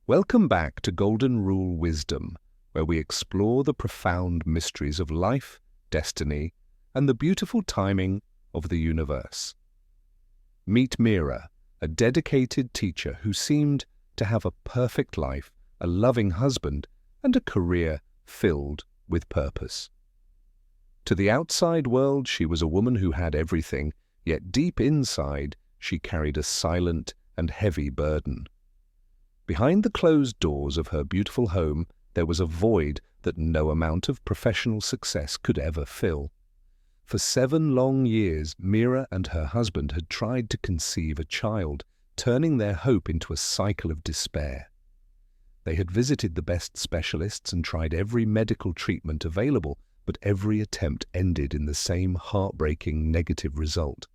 Welcome back to Golden Rule Wisdom, where we explore the profound mysteries of life, destiny, and the beautiful timing of the universe. Meet Meera, a dedicated teacher who seemed to have a perfect life, a loving husband, and a career filled with purpose. To the outside world, she was a woman who had everything, yet deep inside, she carried a silent and heavy burden. Behind the closed doors of her beautiful home, there was a void that no amount of professional success could ever fill. For 7 long years, Meera and her husband had tried to conceive a child, turning their hope into a cycle of despair. They had visited the best specialists and tried every medical treatment available, but every attempt ended in the same heartbreaking negative result.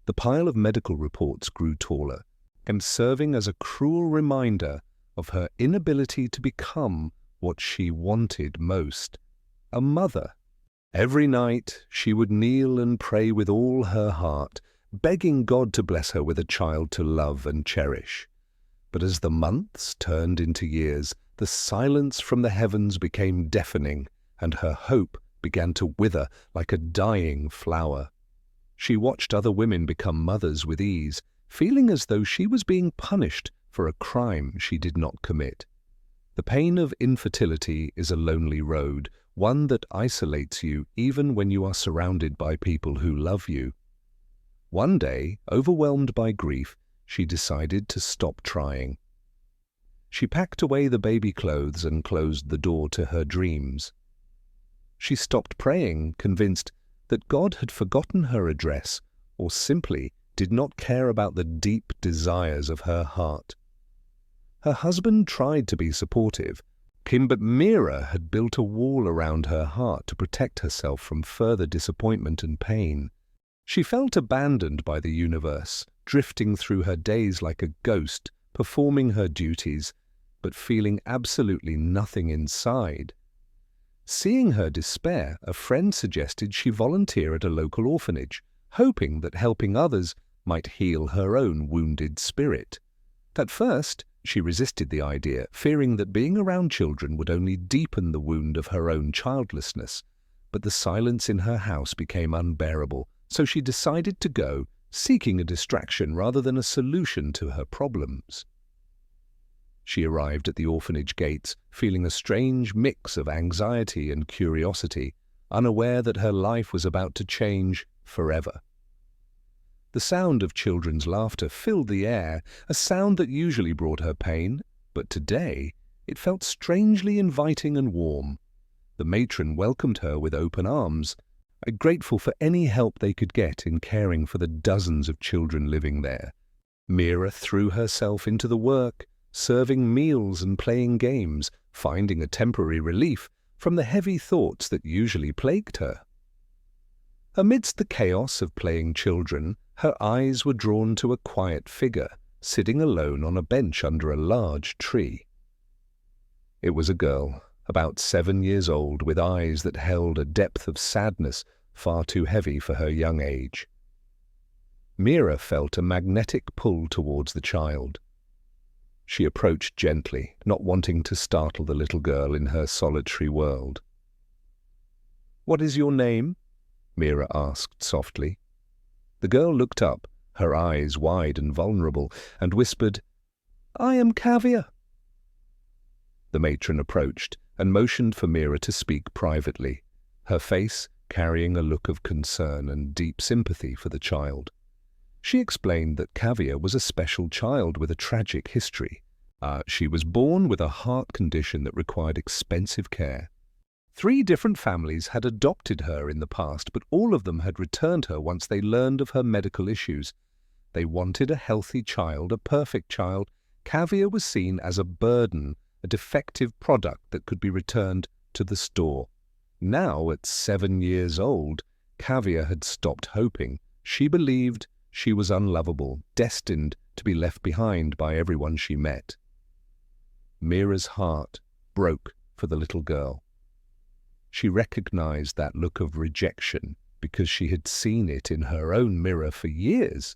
The pile of medical reports grew taller, and serving as a cruel reminder of her inability to become what she wanted most, a mother. Every night she would kneel and pray with all her heart, begging God to bless her with a child to love and cherish. But as the months turned into years, the silence from the heavens became deafening, and her hope began to wither like a dying flower. She watched other women become mothers with ease, feeling as though she was being punished for a crime she did not commit. The pain of infertility is a lonely road, one that isolates you even when you are surrounded by people who love you. One day, overwhelmed by grief, she decided to stop trying. She packed away the baby clothes and closed the door to her dreams. She stopped praying, convinced that God had forgotten her address or simply did not care about the deep desires of her heart. Her husband tried to be supportive, but Meera had built a wall around her heart to protect herself from further disappointment and pain. She felt abandoned by the universe, drifting through her days like a ghost, performing her duties, but feeling absolutely nothing inside. Seeing her despair, a friend suggested she volunteer at a local orphanage, hoping that helping others might heal her own wounded spirit. At first, she resisted the idea, fearing that being around children would only deepen the wound of her own childlessness. But the silence in her house became unbearable, so she decided to go, seeking a distraction rather than a solution to her problems. She arrived at the orphanage gates, feeling a strange mix of anxiety and curiosity, unaware that her life was about to change forever. The sound of children's laughter filled the air, a sound that usually brought her pain, but today it felt strangely inviting and warm. The matron welcomed her with open arms, grateful for any help they could get in caring for the dozens of children living there. Meera threw herself into the work, serving meals and playing games, finding a temporary relief from the heavy thoughts that usually plagued her. Amidst the chaos of playing children, her eyes were drawn to a quiet figure, sitting alone on a bench under a large tree. It was a girl, about 7 years old, with eyes that held a depth of sadness far too heavy for her young age. Meera felt a magnetic pull towards the child. She approached gently, not wanting to startle the little girl in her solitary world. "What is your name?" Meera asked softly. The girl looked up, her eyes wide and vulnerable, and whispered, "I am Cavia." The matron approached and motioned for Meera to speak privately, her face carrying a look of concern and deep sympathy for the child. She explained that Cavia was a special child with a tragic history. She was born with a heart condition that required expensive care. 3 different families had adopted her in the past, but all of them had returned her once they learned of her medical issues. They wanted a healthy child, a perfect child. Cavia was seen as a burden, a defective product that could be returned to the store. Now, at 7 years old, Cavia had stopped hoping. She believed she was unlovable, destined to be left behind by everyone she met. Meera's heart broke for the little girl. She recognized that look of rejection because she had seen it in her own mirror for years.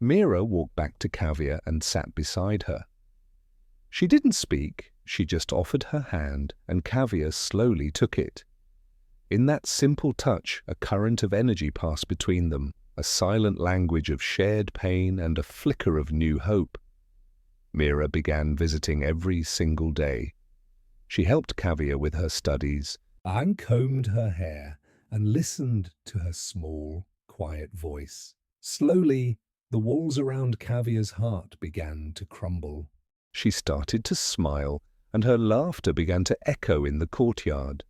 Meera walked back to Cavia and sat beside her. She didn't speak, she just offered her hand, and Cavia slowly took it. In that simple touch, a current of energy passed between them, a silent language of shared pain and a flicker of new hope. Meera began visiting every single day. She helped Cavia with her studies, and combed her hair, and listened to her small, quiet voice. Slowly, the walls around Cavia's heart began to crumble. She started to smile, and her laughter began to echo in the courtyard.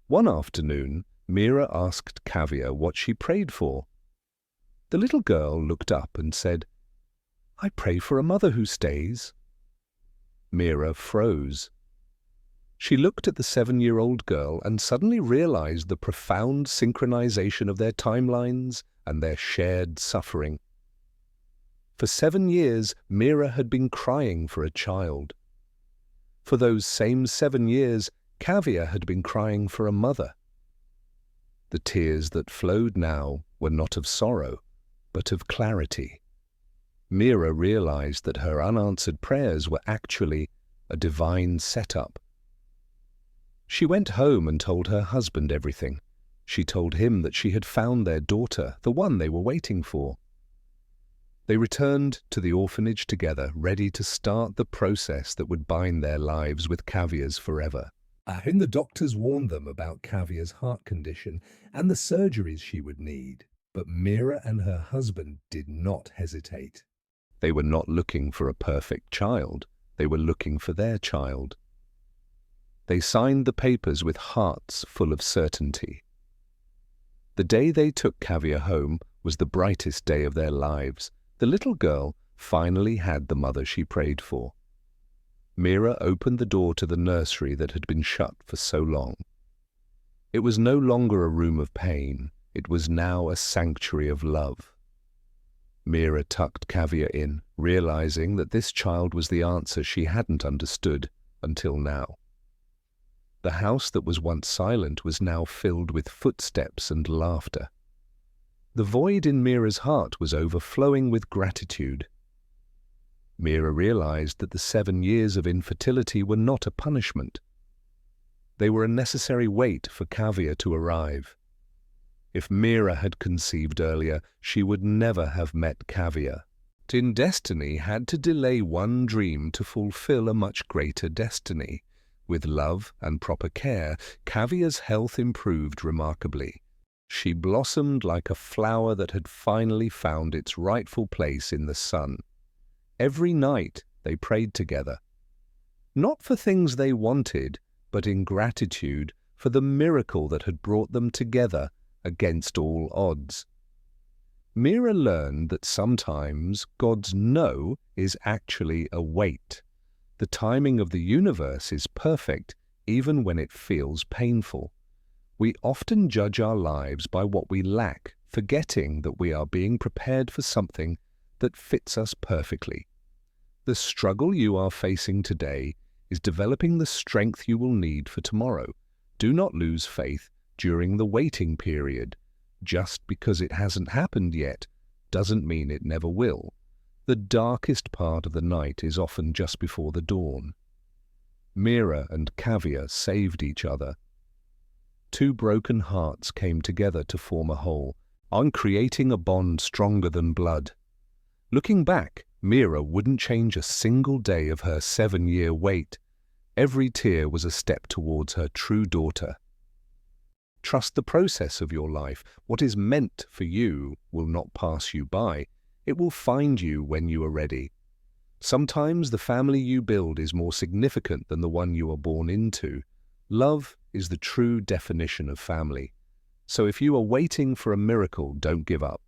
One afternoon, Meera asked Cavia what she prayed for. The little girl looked up and said, "I pray for a mother who stays." Meera froze. She looked at the 7-year-old girl and suddenly realized the profound synchronization of their timelines and their shared suffering. For 7 years, Meera had been crying for a child. For those same 7 years, Cavia had been crying for a mother. The tears that flowed now were not of sorrow, but of clarity. Meera realized that her unanswered prayers were actually a divine setup. She went home and told her husband everything. She told him that she had found their daughter, the one they were waiting for. They returned to the orphanage together, ready to start the process that would bind their lives with Cavia's forever. And the doctors warned them about Cavia's heart condition and the surgeries she would need. But Meera and her husband did not hesitate. They were not looking for a perfect child. They were looking for their child. They signed the papers with hearts full of certainty. The day they took Cavia home was the brightest day of their lives. The little girl finally had the mother she prayed for. Meera opened the door to the nursery that had been shut for so long. It was no longer a room of pain. It was now a sanctuary of love. Meera tucked Cavia in, realizing that this child was the answer she hadn't understood until now. The house that was once silent was now filled with footsteps and laughter. The void in Meera's heart was overflowing with gratitude. Meera realized that the 7 years of infertility were not a punishment. They were a necessary wait for Cavia to arrive. If Meera had conceived earlier, she would never have met Cavia. In destiny had to delay one dream to fulfill a much greater destiny. With love and proper care, Cavia's health improved remarkably. She blossomed like a flower that had finally found its rightful place in the sun. Every night they prayed together, not for things they wanted, but in gratitude for the miracle that had brought them together against all odds. Meera learned that sometimes God's no is actually a wait. The timing of the universe is perfect even when it feels painful. We often judge our lives by what we lack, forgetting that we are being prepared for something that fits us perfectly. The struggle you are facing today is developing the strength you will need for tomorrow. Do not lose faith during the waiting period. Just because it hasn't happened yet doesn't mean it never will. The darkest part of the night is often just before the dawn. Meera and Cavia saved each other. 2 broken hearts came together to form a whole, creating a bond stronger than blood. Looking back, Meera wouldn't change a single day of her 7-year wait. Every tear was a step towards her true daughter. Trust the process of your life. What is meant for you will not pass you by. It will find you when you are ready. Sometimes the family you build is more significant than the one you are born into. Love is the true definition of family. So if you are waiting for a miracle, don't give up.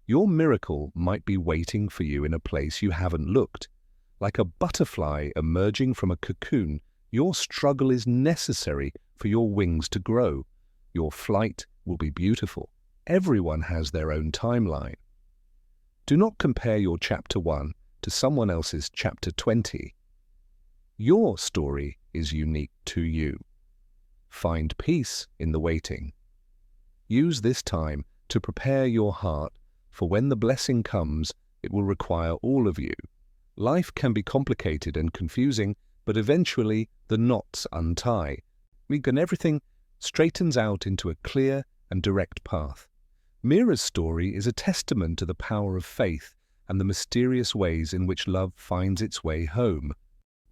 Your miracle might be waiting for you in a place you haven't looked. Like a butterfly emerging from a cocoon, your struggle is necessary for your wings to grow. Your flight will be beautiful. Everyone has their own timeline. Do not compare your chapter 1 to someone else's chapter 20. Your story is unique to you. Find peace in the waiting. Use this time to prepare your heart, for when the blessing comes, it will require all of you. Life can be complicated and confusing, but eventually the knots untie, and everything straightens out into a clear and direct path. Meera's story is a testament to the power of faith and the mysterious ways in which love finds its way home.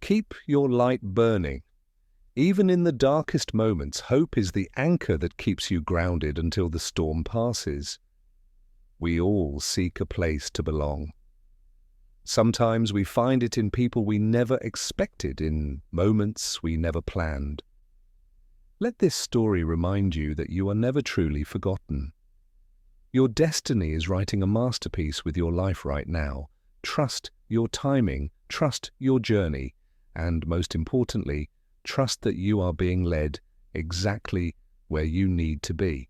Keep your light burning. Even in the darkest moments, hope is the anchor that keeps you grounded until the storm passes. We all seek a place to belong. Sometimes we find it in people we never expected, in moments we never planned. Let this story remind you that you are never truly forgotten. Your destiny is writing a masterpiece with your life right now. Trust your timing, trust your journey, and most importantly, trust that you are being led exactly where you need to be.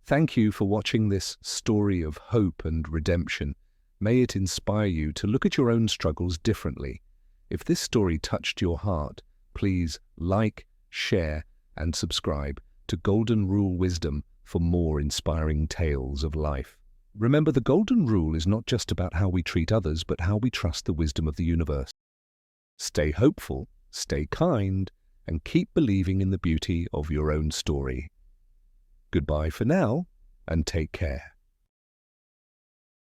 Thank you for watching this story of hope and redemption. May it inspire you to look at your own struggles differently. If this story touched your heart, please like, share, and subscribe to Golden Rule Wisdom for more inspiring tales of life. Remember, the Golden Rule is not just about how we treat others, but how we trust the wisdom of the universe. Stay hopeful, stay kind, and keep believing in the beauty of your own story. Goodbye for now, and take care.